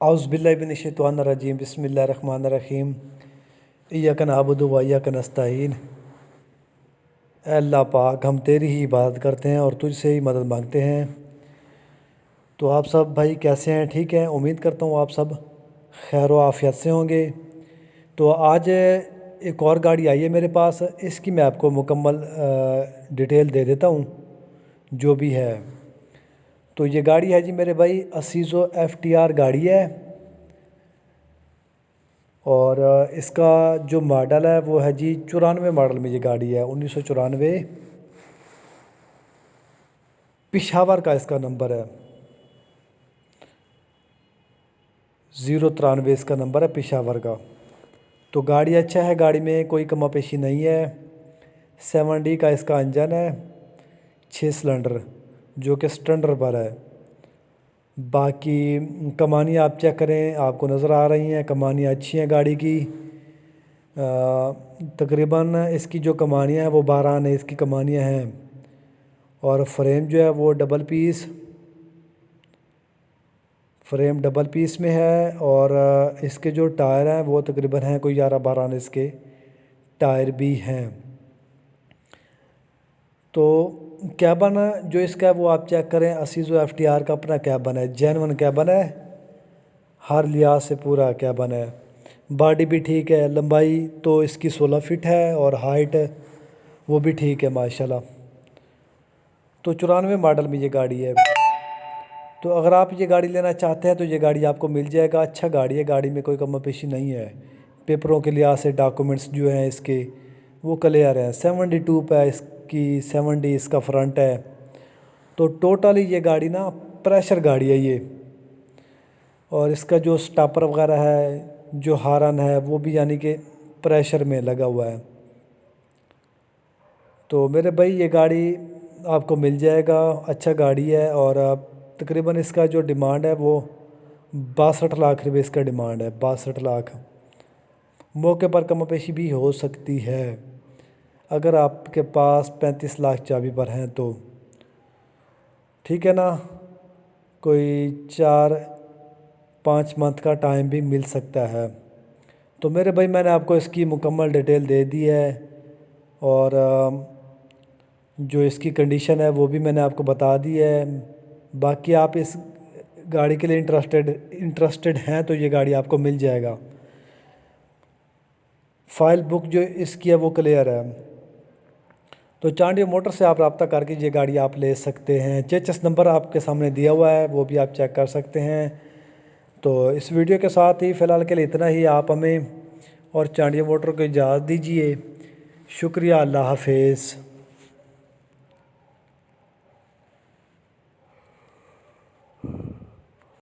اعوذ باللہ من الشیطان الرجیم بسم اللہ الرحمن الرحیم ایاک نعبد و ایاک نستعین۔ اے اللہ پاک، ہم تیری ہی عبادت کرتے ہیں اور تجھ سے ہی مدد مانگتے ہیں۔ تو آپ سب بھائی کیسے ہیں؟ ٹھیک ہیں؟ امید کرتا ہوں آپ سب خیر و عافیت سے ہوں گے۔ تو آج ایک اور گاڑی آئی ہے میرے پاس، اس کی میں آپ کو مکمل ڈیٹیل دے دیتا ہوں جو بھی ہے۔ تو یہ گاڑی ہے جی میرے بھائی اسیزو FTR گاڑی ہے، اور اس کا جو ماڈل ہے وہ ہے جی 94 ماڈل میں یہ گاڑی ہے، 1994 پشاور کا اس کا نمبر ہے، 093 اس کا نمبر ہے پشاور کا۔ تو گاڑی اچھا ہے، گاڑی میں کوئی کما پیشی نہیں ہے۔ 7D کا اس کا انجن ہے، 6 سلنڈر جو کہ سٹنڈر پر ہے۔ باقی کمانی آپ چیک کریں، آپ کو نظر آ رہی ہیں کمانیاں اچھی ہیں گاڑی کی۔ تقریباً اس کی جو کمانیاں ہیں وہ 12 آنے اس کی کمانیاں ہیں، اور فریم جو ہے وہ فریم ڈبل پیس میں ہے، اور اس کے جو ٹائر ہیں وہ تقریباً ہیں کوئی 11-12 آنے اس کے ٹائر بھی ہیں۔ تو کیبن جو اس کا ہے وہ آپ چیک کریں، اسیزو FTR کا اپنا کیبن ہے، جینون کیبن ہے، ہر لحاظ سے پورا کیبن ہے۔ باڈی بھی ٹھیک ہے، لمبائی تو اس کی 16 فٹ ہے اور ہائٹ وہ بھی ٹھیک ہے ماشاءاللہ۔ تو 94 ماڈل میں یہ گاڑی ہے۔ تو اگر آپ یہ گاڑی لینا چاہتے ہیں تو یہ گاڑی آپ کو مل جائے گا، اچھا گاڑی ہے، گاڑی میں کوئی کم و بیشی نہیں ہے۔ پیپروں کے لحاظ سے ڈاکومنٹس جو ہیں اس کے وہ کلیئر ہیں۔ 72 پہ اس کی 70 اس کا فرنٹ ہے۔ تو ٹوٹلی یہ گاڑی نا پریشر گاڑی ہے یہ، اور اس کا جو سٹاپر وغیرہ ہے، جو ہارن ہے وہ بھی یعنی کہ پریشر میں لگا ہوا ہے۔ تو میرے بھائی یہ گاڑی آپ کو مل جائے گا، اچھا گاڑی ہے، اور تقریباً اس کا جو ڈیمانڈ ہے وہ 62 لاکھ روپے اس کا ڈیمانڈ ہے، 62 لاکھ۔ موقع پر کم و پیشی بھی ہو سکتی ہے اگر آپ کے پاس 35 لاکھ چابی پر ہیں تو، ٹھیک ہے نا؟ کوئی 4-5 منتھ کا ٹائم بھی مل سکتا ہے۔ تو میرے بھائی میں نے آپ کو اس کی مکمل ڈیٹیل دے دی ہے، اور جو اس کی کنڈیشن ہے وہ بھی میں نے آپ کو بتا دی ہے۔ باقی آپ اس گاڑی کے لیے انٹرسٹڈ ہیں تو یہ گاڑی آپ کو مل جائے گا۔ فائل بک جو اس کی ہے وہ کلیئر ہے۔ تو چانڈی موٹر سے آپ رابطہ کر کے یہ گاڑی آپ لے سکتے ہیں۔ چیچس نمبر آپ کے سامنے دیا ہوا ہے، وہ بھی آپ چیک کر سکتے ہیں۔ تو اس ویڈیو کے ساتھ ہی فی الحال کے لیے اتنا ہی، آپ ہمیں اور چانڈی موٹر کو اجازت دیجیے۔ شکریہ، اللہ حافظ۔